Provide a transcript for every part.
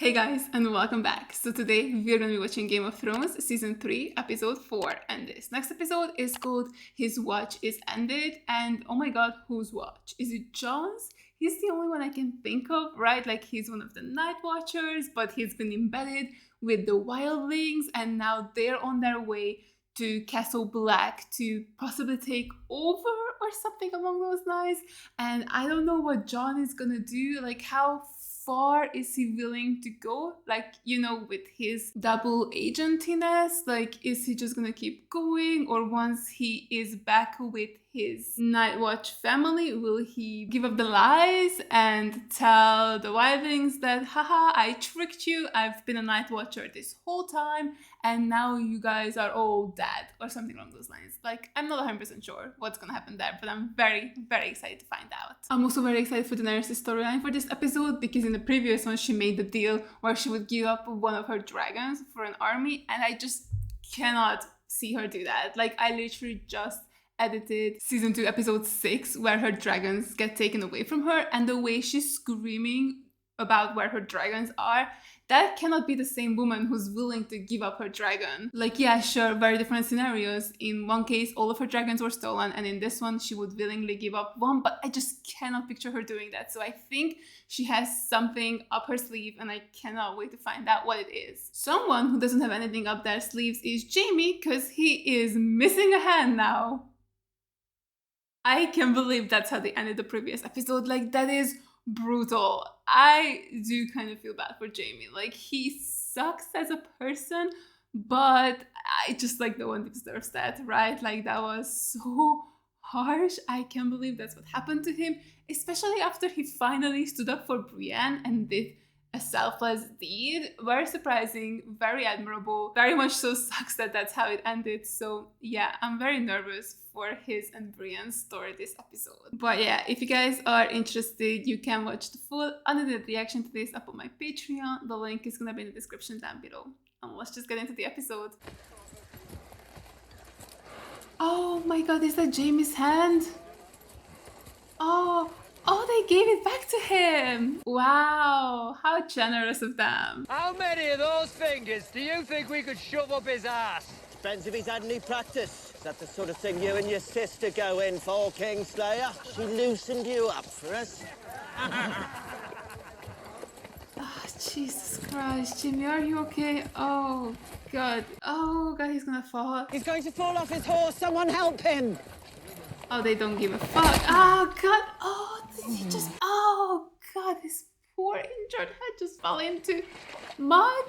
Hey guys, and welcome back. So today we're going to be watching Game of Thrones Season 3, Episode 4. And this next episode is called His Watch is Ended. And oh my god, whose watch? Is it Jon's? He's the only one I can think of, right? Like he's one of the Night Watchers, but he's been embedded with the Wildlings and now they're on their way to Castle Black to possibly take over or something along those lines. And I don't know what Jon is gonna do, like how far is he willing to go, like, you know, with his double agentiness? Like, is he just gonna keep going, or once he is back with his Night Watch family, will he give up the lies and tell the Wildlings that, haha, I tricked you, I've been a Night Watcher this whole time, and now you guys are all dead, or something along those lines? Like, I'm not 100% sure what's gonna happen there, but I'm very, very excited to find out. I'm also very excited for Daenerys' storyline for this episode, because in the previous one, she made the deal where she would give up one of her dragons for an army, and I just cannot see her do that. Like, I literally just edited season 2 episode 6 where her dragons get taken away from her, and the way she's screaming about where her dragons are, that cannot be the same woman who's willing to give up her dragon. Like, yeah, sure, very different scenarios. In one case, all of her dragons were stolen, and in this one, she would willingly give up one, but I just cannot picture her doing that. So I think she has something up her sleeve, and I cannot wait to find out what it is. Someone who doesn't have anything up their sleeves is Jaime, because he is missing a hand now. I can't believe that's how they ended the previous episode. Like, that is brutal. I do kind of feel bad for Jaime. Like, he sucks as a person, but I just, like, no one deserves that, right? Like, that was so harsh. I can't believe that's what happened to him, especially after he finally stood up for Brienne and did a selfless deed. Very surprising, very admirable. Very much so sucks that that's how it ended. So yeah, I'm very nervous for his and Brienne's story this episode. But yeah, if you guys are interested, you can watch the full unedited reaction to this up on my Patreon. The link is gonna be in the description down below. And let's just get into the episode. Oh my god, is that Jaime's hand? Oh, they gave it back to him! Wow, how generous of them. How many of those fingers do you think we could shove up his ass? Depends if he's had any practice. Is that the sort of thing you and your sister go in for, Kingslayer? She loosened you up for us. Oh, Jesus Christ, Jimmy, are you okay? Oh, God. Oh, God, he's gonna fall. He's going to fall off his horse. Someone help him! Oh, they don't give a fuck. Oh, God. Oh, did he just... Oh, God, his poor injured head just fell into mud.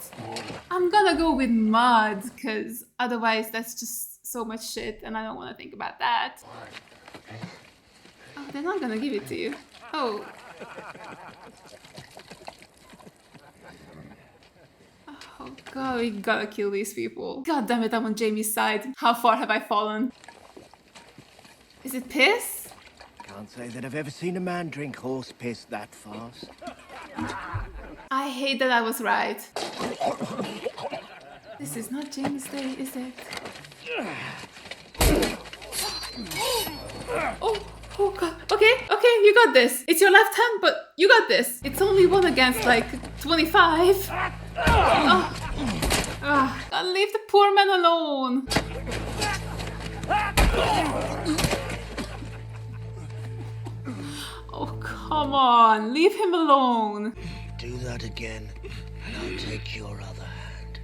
I'm gonna go with mud, because otherwise that's just so much shit, and I don't want to think about that. Oh, they're not gonna give it to you. Oh. Oh, God, we gotta kill these people. God damn it, I'm on Jaime's side. How far have I fallen? Is it piss? Can't say that I've ever seen a man drink horse piss that fast. I hate that I was right. This is not Jaime's day, is it? Oh God. Okay, you got this. It's your left hand, but you got this. It's only 1 against like 25. God, leave the poor man alone. Oh, come on. Leave him alone. Do that again, and I'll take your other hand.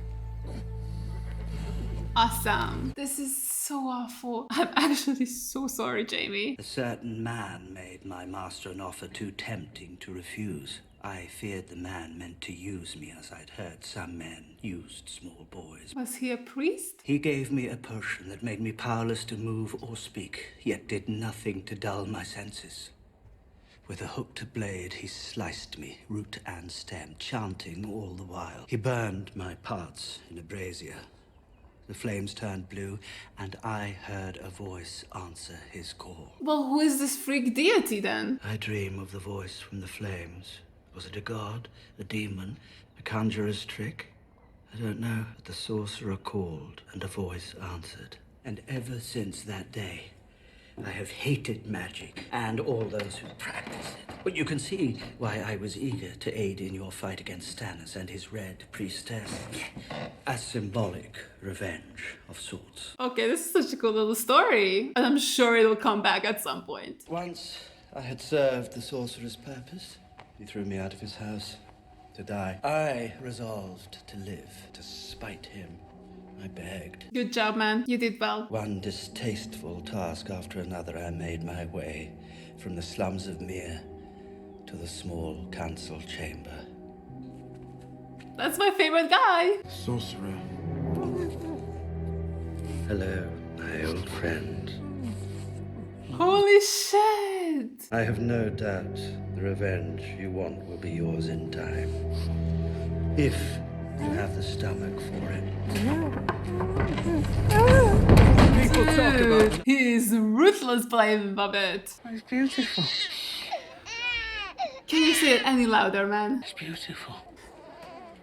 Awesome. This is so awful. I'm actually so sorry, Jaime. A certain man made my master an offer too tempting to refuse. I feared the man meant to use me, as I'd heard some men used small boys. Was he a priest? He gave me a potion that made me powerless to move or speak, yet did nothing to dull my senses. With a hooked blade, he sliced me, root and stem, chanting all the while. He burned my parts in a brazier. The flames turned blue, and I heard a voice answer his call. Well, who is this freak deity then? I dream of the voice from the flames. Was it a god, a demon, a conjurer's trick? I don't know, but the sorcerer called, and a voice answered. And ever since that day, I have hated magic and all those who practice it. But you can see why I was eager to aid in your fight against Stannis and his Red Priestess. A symbolic revenge of sorts. Okay, this is such a cool little story. And I'm sure it'll come back at some point. Once I had served the sorcerer's purpose, he threw me out of his house to die. I resolved to live to spite him. I begged. Good job, man. You did well. One distasteful task after another, I made my way from the slums of Myr to the small council chamber. That's my favorite guy. Sorcerer. Hello, my old friend. Holy shit. I have no doubt the revenge you want will be yours in time. If you have the stomach for it. People talk about Dude, he is ruthless, but I love it. It's beautiful. Can you say it any louder, man? It's beautiful.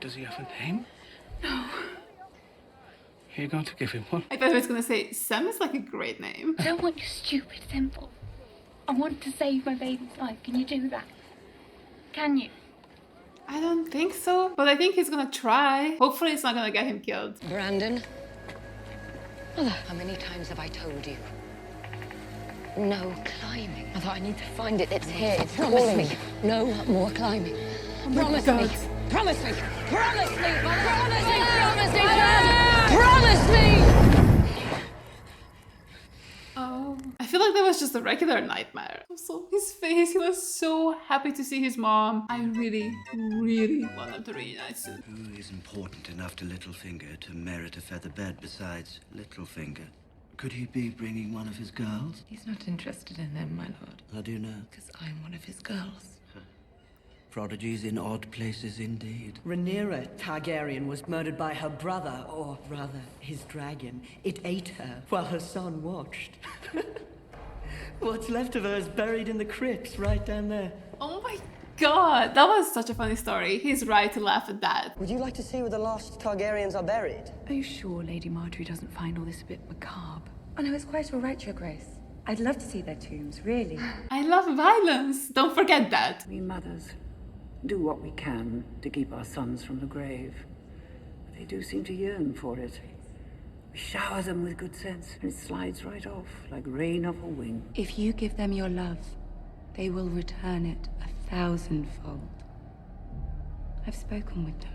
Does he have a name? No. You're going to give him one? I thought I was gonna say, Sam is like a great name. I don't want your stupid symbol. I want to save my baby's life. Can you do that? Can you? I don't think so, but I think he's gonna try. Hopefully it's not gonna get him killed. Brandon? Mother, how many times have I told you? No climbing. Mother, I need to find it. It's here. It's calling me. No more climbing. Promise me. Promise me. Promise me. Promise me. Promise me. Promise me. Oh, I feel like that was just a regular nightmare. Also, his face, he was so happy to see his mom. I really, really want them to reunite soon. Who is important enough to Littlefinger to merit a feather bed besides Littlefinger? Could he be bringing one of his girls? He's not interested in them, my lord. How do you know? Because I'm one of his girls. Prodigies in odd places indeed. Rhaenyra Targaryen was murdered by her brother, or rather, his dragon. It ate her while her son watched. What's left of her is buried in the crypts right down there. Oh my god, that was such a funny story. He's right to laugh at that. Would you like to see where the last Targaryens are buried? Are you sure Lady Marjorie doesn't find all this a bit macabre? Oh no, it's quite all right, Your Grace. I'd love to see their tombs, really. I love violence. Don't forget that. We mothers do what we can to keep our sons from the grave. They do seem to yearn for it. We shower them with good sense, and it slides right off like rain off a wing. If you give them your love, they will return it 1,000-fold. I've spoken with them.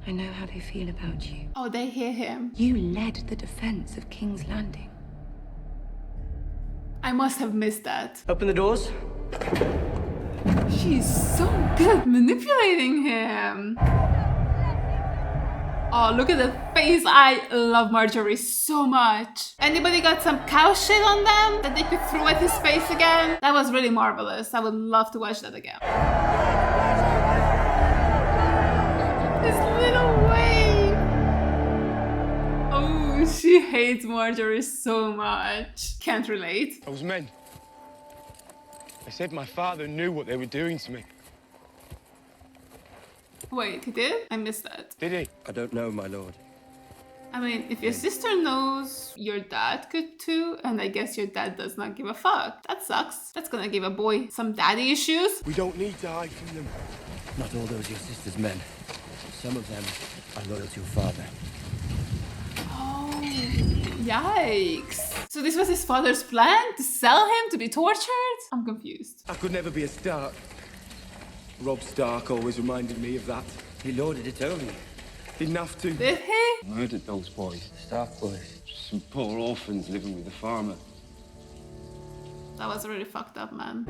I know how they feel about you. Oh, they hear him. You led the defense of King's Landing. I must have missed that. Open the doors. She's so good at manipulating him. Oh, look at that face. I love Marjorie so much. Anybody got some cow shit on them that they could throw at his face again? That was really marvelous. I would love to watch that again. This little wave. Oh, she hates Marjorie so much. Can't relate. Those men. They said my father knew what they were doing to me. Wait, he did? I missed that. Did he? I don't know, my lord. I mean, if your sister knows, your dad could too, and I guess your dad does not give a fuck. That sucks. That's gonna give a boy some daddy issues. We don't need to hide from them. Not all those your sister's men. Some of them are loyal to your father. Oh, yikes. So this was his father's plan? To sell him to be tortured? I'm confused. I could never be a Stark. Robb Stark always reminded me of that. He lorded it over you. Didn't have to. Did he? Murdered those boys, the Stark boys. Some poor orphans living with the farmer. That was really fucked up, man.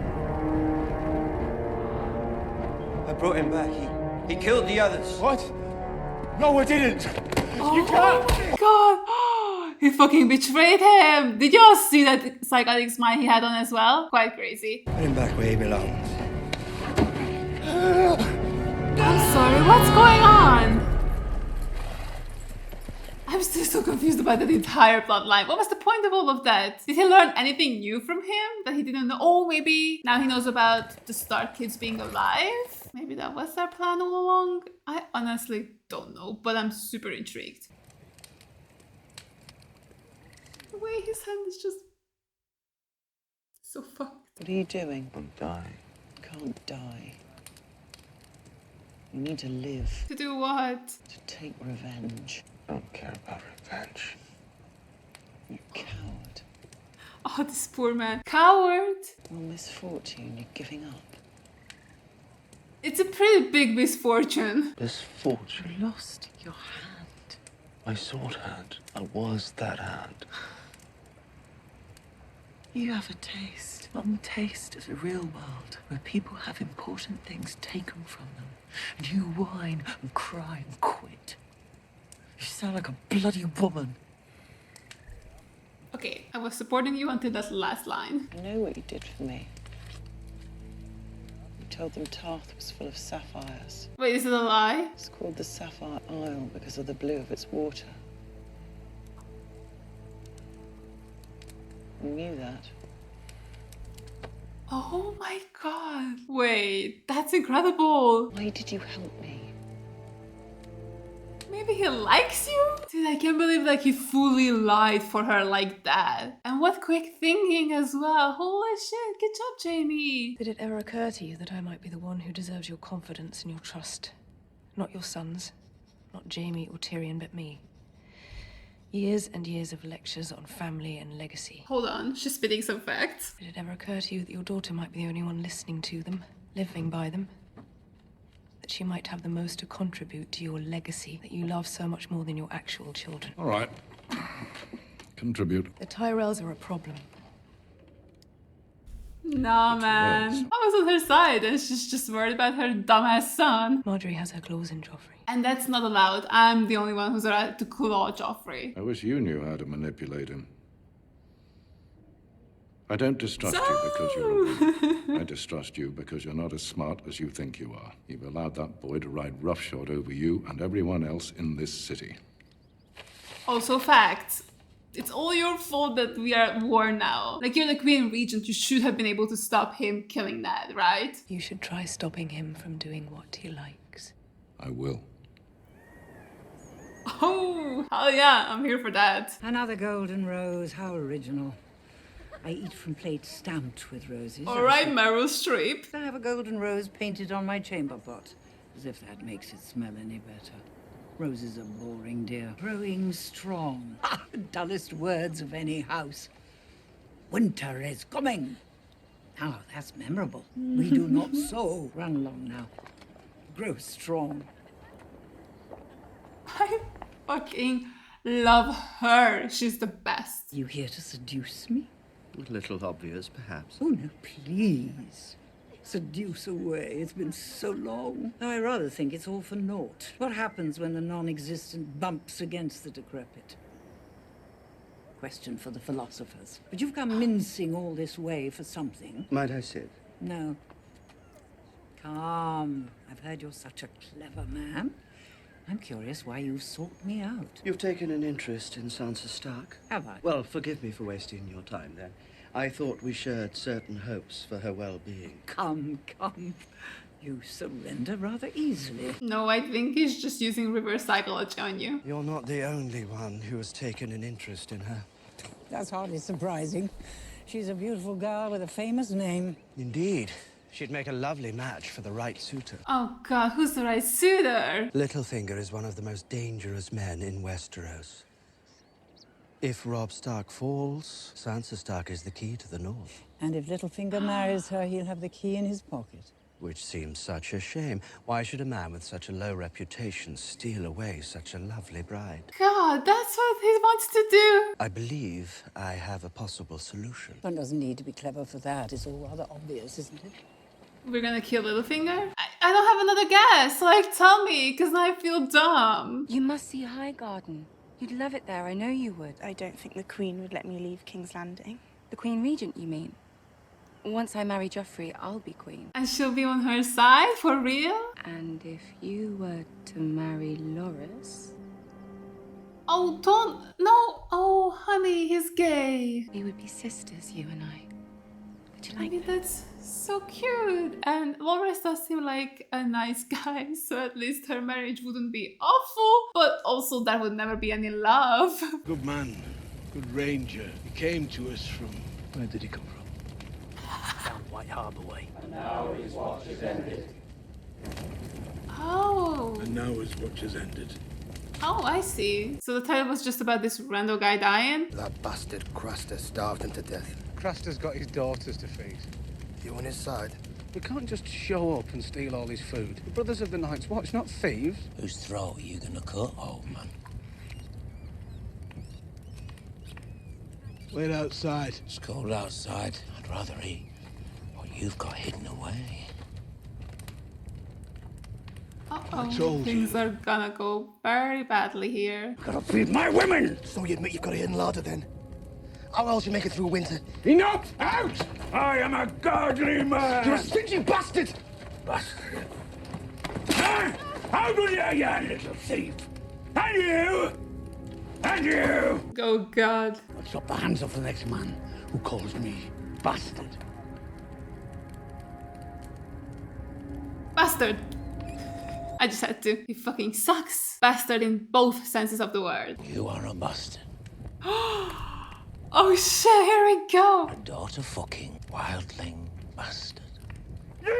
I brought him back. He killed the others. What? No, I didn't. Oh You can't. my god! He fucking betrayed him! Did y'all see that psychotic smile he had on as well? Quite crazy. Put him back where he belongs. I'm sorry, what's going on? I'm still so confused about that entire plotline. What was the point of all of that? Did he learn anything new from him that he didn't know? Oh, maybe now he knows about the Stark kids being alive? Maybe that was their plan all along? I honestly don't know, but I'm super intrigued. The way his hand is just So fucked. What are you doing? I'm dying. You can't die. You need to live. To do what? To take revenge. I don't care about revenge. You coward. Oh, this poor man. Coward! Your misfortune, you're giving up. It's a pretty big misfortune. Misfortune. You lost your hand. My sword hand. I was that hand. You have a taste. One taste of the real world, where people have important things taken from them. And you whine and cry and quit. You sound like a bloody woman. Okay, I was supporting you until that last line. I know what you did for me. You told them Tarth was full of sapphires. Wait, is it a lie? It's called the Sapphire Isle because of the blue of its water. You knew that. Oh my god. Wait, that's incredible. Why did you help me? Maybe he likes you? Dude, I can't believe like he fully lied for her like that. And what quick thinking as well. Holy shit, good job, Jaime. Did it ever occur to you that I might be the one who deserves your confidence and your trust? Not your sons, not Jaime or Tyrion, but me. Years and years of lectures on family and legacy. Hold on, she's spitting some facts. Did it ever occur to you that your daughter might be the only one listening to them, living by them? That she might have the most to contribute to your legacy that you love so much more than your actual children? All right. Contribute. The Tyrells are a problem. Nah, man. I was on her side and she's just worried about her dumbass son. Marjorie has her claws in Joffrey. And that's not allowed. I'm the only one who's allowed to claw Joffrey. I wish you knew how to manipulate him. I don't distrust you because you're a woman. I distrust you because you're not as smart as you think you are. You've allowed that boy to ride roughshod over you and everyone else in this city. Also facts. It's all your fault that we are at war now. Like, you're the Queen Regent, you should have been able to stop him killing Ned, right? You should try stopping him from doing what he likes. I will. Oh, hell yeah, I'm here for that. Another golden rose, how original. I eat from plates stamped with roses. All right, Meryl Streep. I have a golden rose painted on my chamber pot, as if that makes it smell any better. Roses are boring, dear. Growing strong. Dullest words of any house. Winter is coming. Ah, that's memorable. We do not sow. Run along now. Grow strong. I fucking love her. She's the best. You here to seduce me? A little obvious, perhaps. Oh, no, please. Seduce away. It's been so long. I rather think it's all for naught. What happens when the non-existent bumps against the decrepit? Question for the philosophers. But you've come mincing all this way for something. Might I sit? No. Come. I've heard you're such a clever man. I'm curious why you've sought me out. You've taken an interest in Sansa Stark? Have I? Well, forgive me for wasting your time, then. I thought we shared certain hopes for her well-being. Come. You surrender rather easily. No, I think he's just using reverse psychology on you. You're not the only one who has taken an interest in her. That's hardly surprising. She's a beautiful girl with a famous name. Indeed. She'd make a lovely match for the right suitor. Oh god, who's the right suitor? Littlefinger is one of the most dangerous men in Westeros. If Robb Stark falls, Sansa Stark is the key to the north. And if Littlefinger marries her, he'll have the key in his pocket. Which seems such a shame. Why should a man with such a low reputation steal away such a lovely bride? God, that's what he wants to do. I believe I have a possible solution. One doesn't need to be clever for that. It's all rather obvious, isn't it? We're gonna kill Littlefinger? I don't have another guess. Like, tell me, because now I feel dumb. You must see Highgarden. You'd love it there, I know you would. I don't think the Queen would let me leave King's Landing. The Queen Regent, you mean? Once I marry Joffrey, I'll be queen. And she'll be on her side, for real? And if you were to marry Loras... Oh, don't... No! Oh, honey, he's gay. We would be sisters, you and I. Would you like I mean, that's so cute. And Loras does seem like a nice guy, so at least her marriage wouldn't be awful. But also, there would never be any love. Good man. Good ranger. He came to us from... Where did he come from? White Harbour way. And now his watch is ended. Oh. And now his watch has ended. Oh, I see. So the title was just about this rando guy dying? That bastard Craster starved him to death. Craster's got his daughters to feed. You on his side? We can't just show up and steal all his food. The brothers of the Night's Watch, not thieves. Whose throat are you gonna cut, old man? Wait outside. It's cold outside. I'd rather eat what you've got hidden away. Uh-oh, things are gonna go very badly here. Gotta feed my women! So you admit you've got a hidden larder then? How else you make it through winter? Enough! Out! I am a godly man! You're a stingy bastard! Bastard! Ah! How do you, little thief? And you! And you! Oh, God. I'll chop the hands off the next man who calls me bastard. Bastard. I just had to. He fucking sucks. Bastard in both senses of the word. You are a bastard. Oh shit, here we go. A daughter fucking wildling bastard.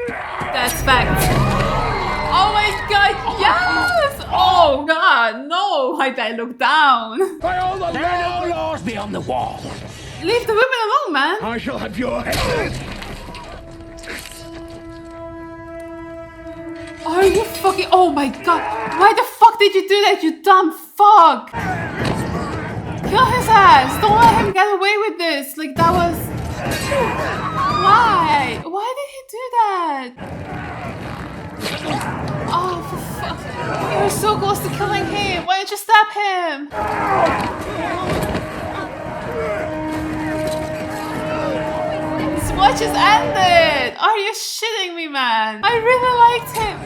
That's fact. Oh my god, yes! Oh god, no! Why did I look down? By all the There are no laws beyond the wall. Leave the women alone, man. I shall have your head. Are you fucking... Oh my god. Why the fuck did you do that, you dumb fuck? Kill his ass. Don't let him get away with this. Like, that was... Why? Why did he do that? Oh, for fuck. You were so close to killing him. Why didn't you stab him? His watch is ended. Are you shitting me, man? I really liked him.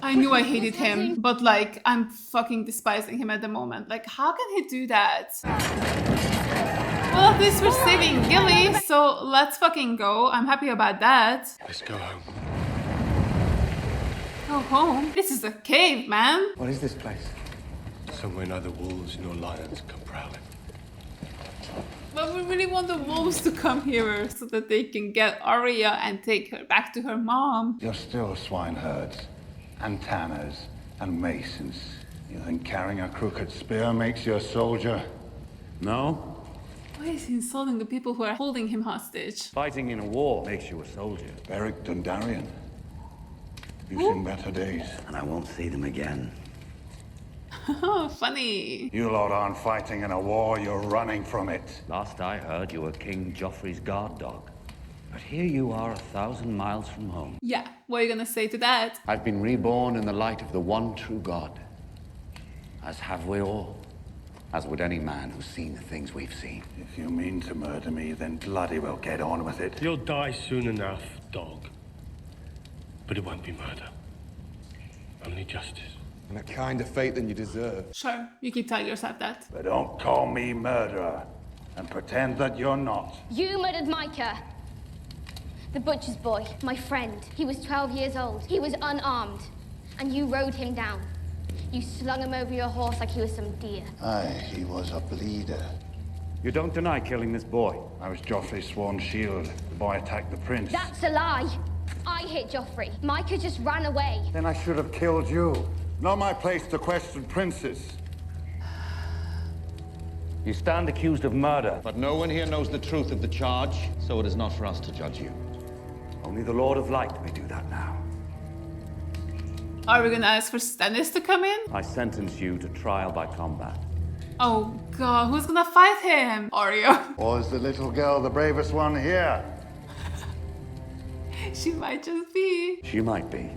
I knew I hated him, but like, I'm fucking despising him at the moment. Like, how can he do that? Well, at least we're saving Gilly, so let's fucking go. I'm happy about that. Let's go home. Go home? This is a cave, man. What is this place? Somewhere neither wolves nor lions come prowling. But we really want the wolves to come here so that they can get Arya and take her back to her mom. You're still swineherds, and tanners, and masons. You think carrying a crooked spear makes you a soldier? No? Why is he insulting the people who are holding him hostage? Fighting in a war makes you a soldier. Beric Dondarrion. You've seen better days. And I won't see them again. Funny. You lot aren't fighting in a war, you're running from it. Last I heard, you were King Joffrey's guard dog. But here you are 1,000 miles from home. Yeah, what are you gonna say to that? I've been reborn in the light of the one true God. As have we all. As would any man who's seen the things we've seen. If you mean to murder me, then bloody well get on with it. You'll die soon enough, dog. But it won't be murder. Only justice. And a kinder fate than you deserve. Sure, you keep telling yourself that. But don't call me murderer, and pretend that you're not. You murdered Micah. The butcher's boy, my friend. He was 12 years old. He was unarmed. And you rode him down. You slung him over your horse like he was some deer. Aye, he was a bleeder. You don't deny killing this boy? I was Joffrey's sworn shield. The boy attacked the prince. That's a lie. I hit Joffrey. Micah just ran away. Then I should have killed you. Not my place to question princes. You stand accused of murder. But no one here knows the truth of the charge, so it is not for us to judge you. Only the Lord of Light may do that now. Are we gonna ask for Stannis to come in? I sentence you to trial by combat. Oh god, who's gonna fight him? Arya. Was the little girl the bravest one here? She might just be. She might be.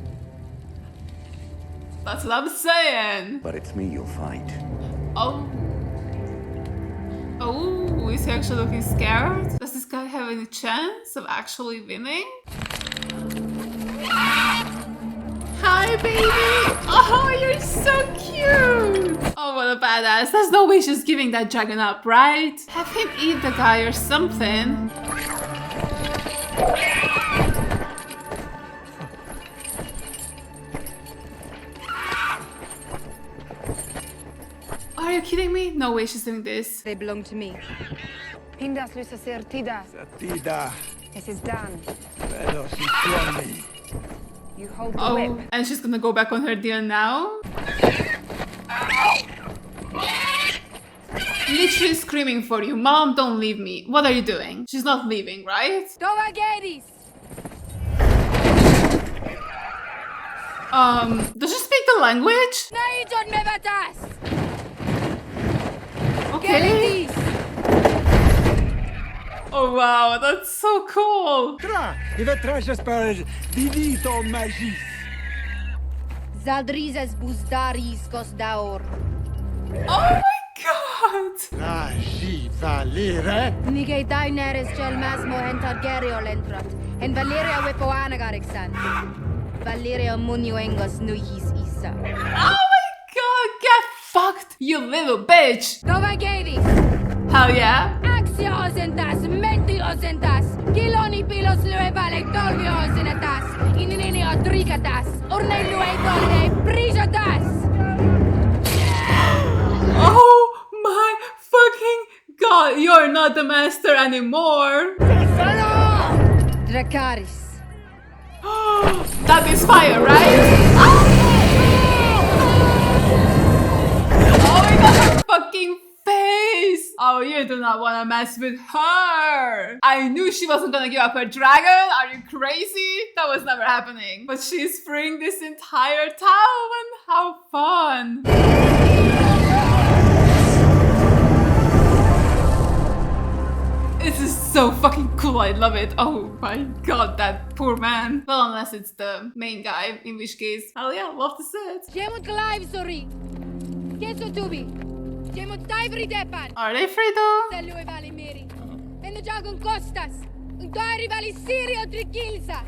That's what I'm saying. But it's me you'll fight. Oh. Oh, is he actually looking scared? Does this guy have any chance of actually winning? Hi, baby! Oh, you're so cute! Oh, what a badass. There's no way she's giving that dragon up, right? Have him eat the guy or something. Are you kidding me? No way she's doing this. They belong to me. Pindas lysa certida. Certida. This is done. Pero si tuoni. You hold the whip. Oh, and she's gonna go back on her deal now? Literally screaming for you. Mom, don't leave me. What are you doing? She's not leaving, right? Dovageris! Does she speak the language? Okay. Oh wow, that's so cool. Tra, Didito magis. Zadrizes buzdaris gosdaur. Oh my god! Nagi valere. Nige Daenerys gel masmo en Targaryen entrat. En Valeria wepoanagarixan. Valeria munuengos nuhis isa. Oh my god, get fucked, you little bitch! Dovageris! Hell yeah! Axios entas, mentios entas, Kiloni pilos luevale dolvios enetas, Ininio drigatas, Ornelue dolne prijatas! Oh my fucking god, you're not the master anymore! Dracarys. That is fire, right? Oh my god, her fucking face! Oh, you do not want to mess with her! I knew she wasn't gonna give up her dragon! Are you crazy? That was never happening. But she's freeing this entire town! How fun! This is so fucking cool, I love it. Oh my god, that poor man. Well, unless it's the main guy, in which case, hell yeah, love to see it. Are they free though?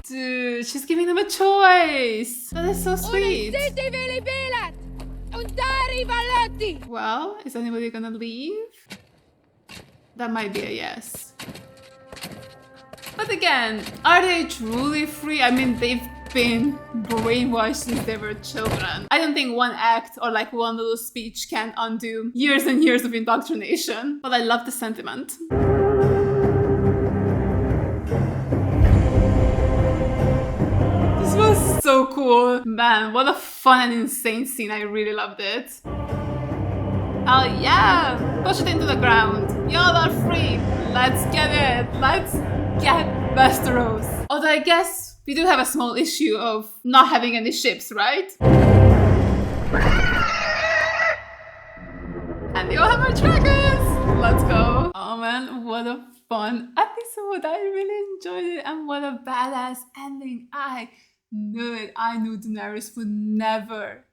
Dude, she's giving them a choice. That is so sweet. Well, is anybody gonna leave? That might be a yes. But again, are they truly free? I mean, they've been brainwashed since they were children. I don't think one act or like one little speech can undo years and years of indoctrination. But I love the sentiment. This was so cool. Man, what a fun and insane scene. I really loved it. Oh yeah! Push it into the ground. Y'all are free. Let's get it. Let's get Westeros. Although I guess we do have a small issue of not having any ships, right? And they all have our dragons. Let's go. Oh man, what a fun episode. I really enjoyed it. And what a badass ending. I knew it. I knew Daenerys would never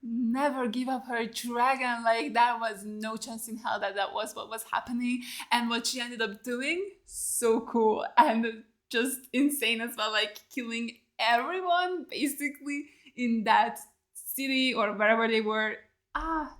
give up her dragon. Like, that was no chance in hell that was what was happening. And what she ended up doing, so cool. And just insane as well, like killing everyone basically in that city or wherever they were.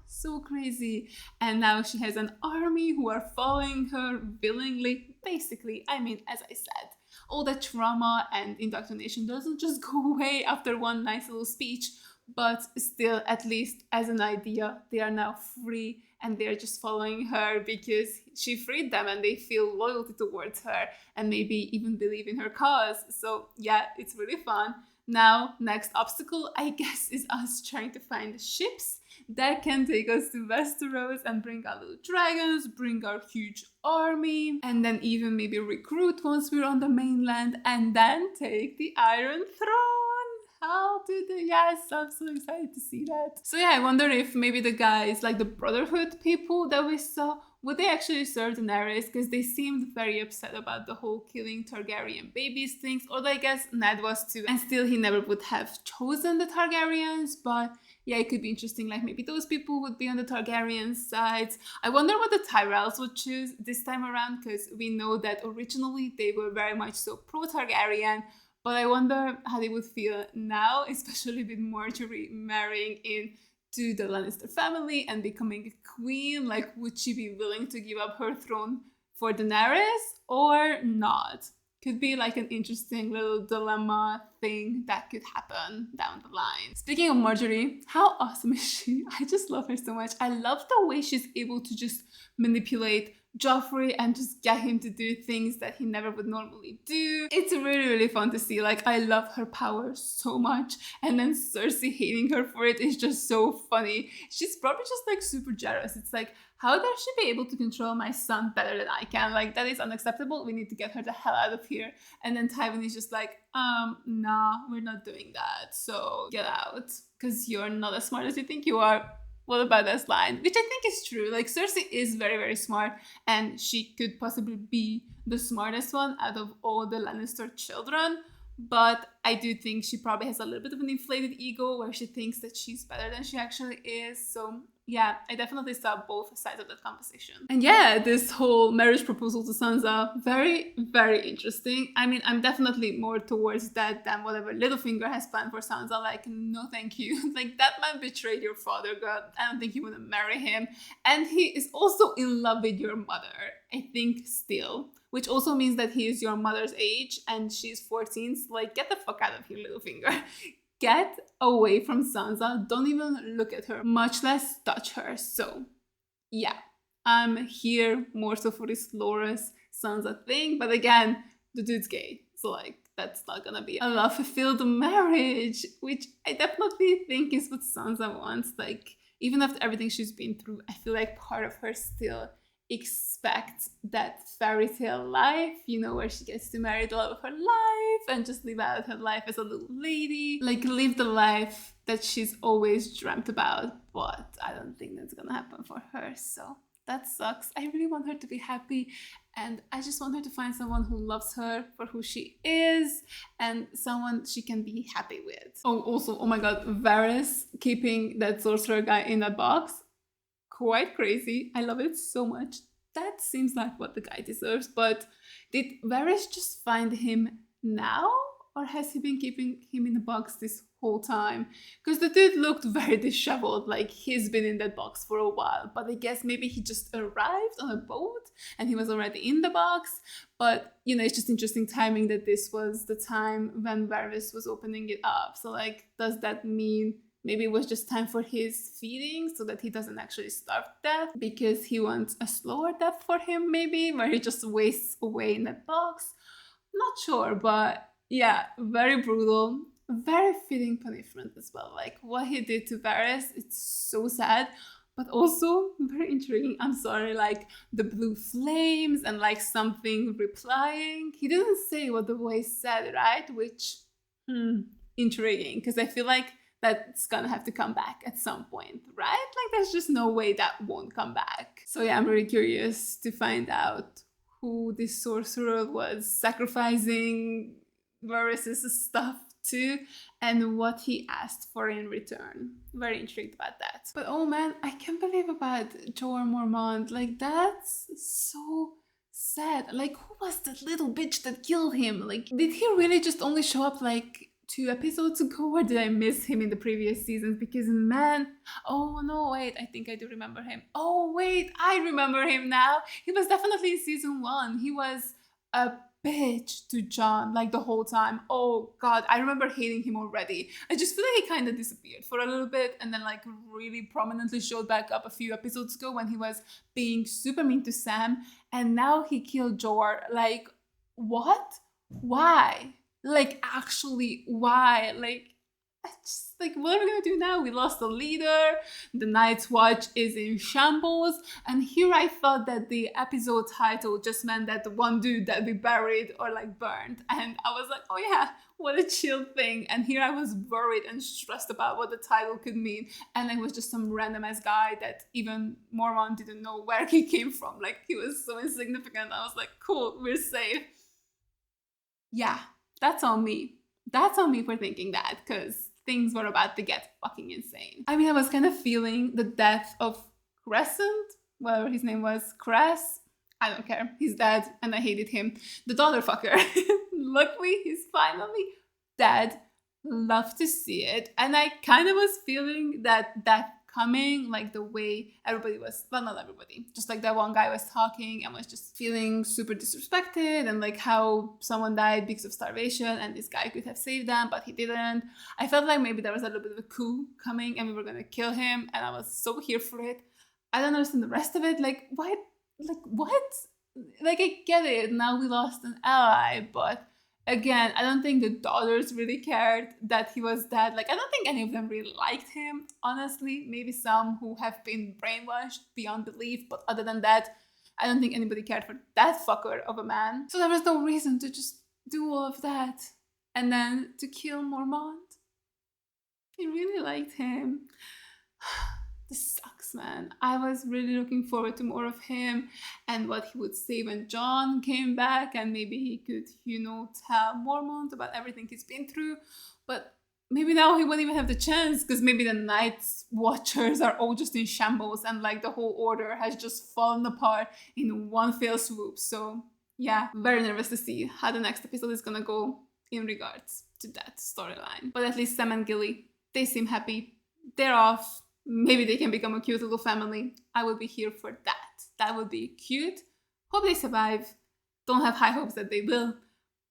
So crazy. And now she has an army who are following her willingly. Basically, I mean, as I said, all the trauma and indoctrination doesn't just go away after one nice little speech, but still, at least as an idea, they are now free and they're just following her because she freed them and they feel loyalty towards her and maybe even believe in her cause. So yeah, it's really fun. Now, next obstacle, I guess, is us trying to find ships that can take us to Westeros and bring our little dragons, bring our huge army, and then even maybe recruit once we're on the mainland, and then take the Iron Throne. How do they? Yes, I'm so excited to see that. So yeah, I wonder if maybe the guys, like the Brotherhood people that we saw, would they actually serve Daenerys? Because they seemed very upset about the whole killing Targaryen babies things. Although I guess Ned was too. And still he never would have chosen the Targaryens. But yeah, it could be interesting. Like maybe those people would be on the Targaryen sides. I wonder what the Tyrells would choose this time around. Because we know that originally they were very much so pro-Targaryen. But I wonder how they would feel now. Especially with Marjorie marrying in to the Lannister family and becoming a queen. Like, would she be willing to give up her throne for Daenerys or not? Could be like an interesting little dilemma thing that could happen down the line. Speaking of Marjorie, how awesome is she? I just love her so much. I love the way she's able to just manipulate Joffrey and just get him to do things that he never would normally do. It's really, really fun to see. Like, I love her power so much. And then Cersei hating her for it is just so funny. She's probably just like super jealous. It's like, how does she be able to control my son better than I can? Like, that is unacceptable. We need to get her the hell out of here. And then Tywin is just like, nah, we're not doing that. So get out, because you're not as smart as you think you are. What about this line? Which I think is true. Like, Cersei is very, very smart, and she could possibly be the smartest one out of all the Lannister children. But I do think she probably has a little bit of an inflated ego where she thinks that she's better than she actually is. So yeah, I definitely saw both sides of that conversation. And yeah, this whole marriage proposal to Sansa, very, very interesting. I mean, I'm definitely more towards that than whatever Littlefinger has planned for Sansa. Like, no thank you. Like, that man betrayed your father, God. I don't think you want to marry him. And he is also in love with your mother, I think, still. Which also means that he is your mother's age and she's 14. So, like, get the fuck out of here, Littlefinger. Get away from Sansa. Don't even look at her, much less touch her. So, yeah, I'm here more so for this Loras Sansa thing. But again, the dude's gay. So, like, that's not gonna be a love-fulfilled marriage, which I definitely think is what Sansa wants. Like, even after everything she's been through, I feel like part of her still expect that fairy tale life, you know, where she gets to marry the love of her life and just live out her life as a little lady, like live the life that she's always dreamt about. But I don't think that's gonna happen for her, so that sucks. I really want her to be happy, and I just want her to find someone who loves her for who she is and someone she can be happy with. Oh, also, oh my god, Varys keeping that sorcerer guy in that box, quite crazy. I love it so much. That seems like what the guy deserves. But did Varys just find him now? Or has he been keeping him in the box this whole time? Because the dude looked very disheveled, like he's been in that box for a while. But I guess maybe he just arrived on a boat and he was already in the box. But, you know, it's just interesting timing that this was the time when Varys was opening it up. So, like, does that mean maybe it was just time for his feeding so that he doesn't actually starve to death because he wants a slower death for him, maybe, where he just wastes away in that box? Not sure, but yeah, very brutal, very fitting punishment as well. Like, what he did to Varys, it's so sad, but also very intriguing. I'm sorry, like the blue flames and like something replying. He didn't say what the voice said, right? Which, intriguing, because I feel like that's gonna have to come back at some point, right? Like, there's just no way that won't come back. So yeah, I'm really curious to find out who this sorcerer was sacrificing Varys' stuff to and what he asked for in return. Very intrigued about that. But oh man, I can't believe about Jorah Mormont. Like, that's so sad. Like, who was that little bitch that killed him? Like, did he really just only show up like 2 episodes ago, or did I miss him in the previous seasons? Because man, oh no, wait, I think I do remember him. Oh wait, I remember him now. He was definitely in season 1. He was a bitch to Jon like the whole time. Oh god, I remember hating him already. I just feel like he kind of disappeared for a little bit and then like really prominently showed back up a few episodes ago when he was being super mean to Sam, and now he killed Jorah. Like, what? Why? Like, actually, why? Like, I just, like, what are we gonna do now? We lost a leader, the Night's Watch is in shambles, and here I thought that the episode title just meant that the one dude that we buried or like burned, and I was like, oh yeah, what a chill thing. And here I was worried and stressed about what the title could mean, and it was just some random ass guy that even Mormont didn't know where he came from. Like, he was so insignificant. I was like, cool, we're safe. Yeah. That's on me. That's on me for thinking that, because things were about to get fucking insane. I mean, I was kind of feeling the death of Crescent, whatever his name was, Cress. I don't care. He's dead, and I hated him. The daughter fucker. Luckily, he's finally dead. Love to see it. And I kind of was feeling that coming, like the way everybody was, well, not everybody, just like that one guy was talking and was just feeling super disrespected, and like how someone died because of starvation and this guy could have saved them but he didn't. I felt like maybe there was a little bit of a coup coming and we were gonna kill him, and I was so here for it. I don't understand the rest of it. Like, why like, what? Like, I get it, now we lost an ally, but again, I don't think the daughters really cared that he was dead. Like, I don't think any of them really liked him, honestly. Maybe some who have been brainwashed beyond belief, but other than that, I don't think anybody cared for that fucker of a man. So there was no reason to just do all of that and then to kill Mormont. I really liked him. This sucks, man. I was really looking forward to more of him and what he would say when Jon came back, and maybe he could, you know, tell Mormont about everything he's been through. But maybe now he won't even have the chance, because maybe the Night's Watchers are all just in shambles and like the whole order has just fallen apart in one fell swoop. So yeah, very nervous to see how the next episode is gonna go in regards to that storyline. But at least Sam and Gilly, they seem happy. They're off. Maybe they can become a cute little family. I would be here for that. That would be cute. Hope they survive. Don't have high hopes that they will.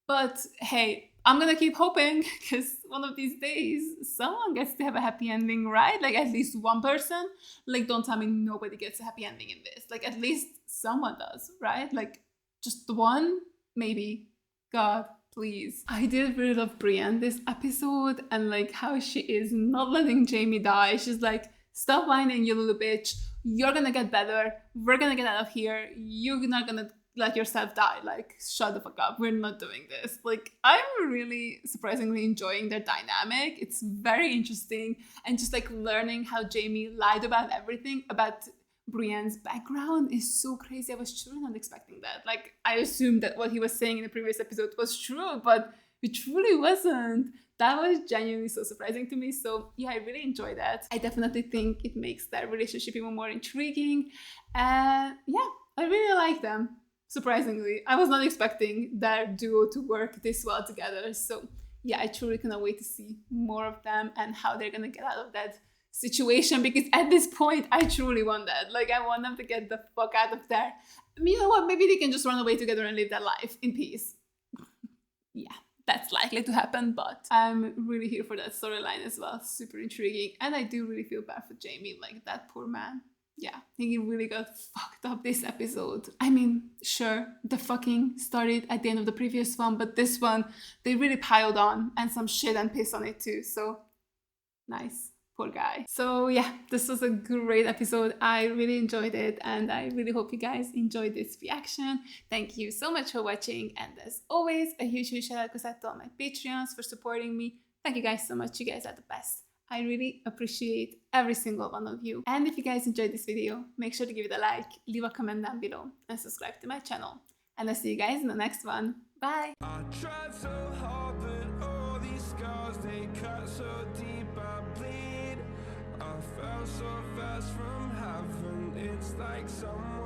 But hey, I'm gonna keep hoping, because one of these days, someone gets to have a happy ending, right? Like, at least one person. Like, don't tell me nobody gets a happy ending in this. Like, at least someone does, right? Like, just one? Maybe. God, please. I did really love Brienne this episode, and like how she is not letting Jaime die. She's like, stop whining, you little bitch. You're gonna get better. We're gonna get out of here. You're not gonna let yourself die. Like, shut the fuck up. We're not doing this. Like, I'm really surprisingly enjoying their dynamic. It's very interesting. And just like learning how Jaime lied about everything, about Brienne's background, is so crazy. I was truly not expecting that. Like, I assumed that what he was saying in the previous episode was true, but it truly wasn't. That was genuinely so surprising to me. So yeah, I really enjoy that. I definitely think it makes that relationship even more intriguing. And yeah, I really like them. Surprisingly, I was not expecting their duo to work this well together. So yeah, I truly cannot wait to see more of them and how they're gonna get out of that situation, because at this point I truly want that. Like, I want them to get the fuck out of there. I mean, you know what, maybe they can just run away together and live their life in peace. Yeah, that's likely to happen, but I'm really here for that storyline as well. Super intriguing, and I do really feel bad for Jaime. Like, that poor man. Yeah, I think he really got fucked up this episode. I mean, sure, the fucking started at the end of the previous one, but this one, they really piled on, and some shit and piss on it too, so nice. Poor guy. So yeah, this was a great episode. I really enjoyed it, and I really hope you guys enjoyed this reaction. Thank you so much for watching, and as always, a huge shout out goes out to all my Patreons for supporting me. Thank you guys so much. You guys are the best. I really appreciate every single one of you. And if you guys enjoyed this video, make sure to give it a like, leave a comment down below, and subscribe to my channel. And I'll see you guys in the next one. Bye! I tried so hard, but all these scars, they cut so deep, I bleed. I fell so fast from heaven, it's like someone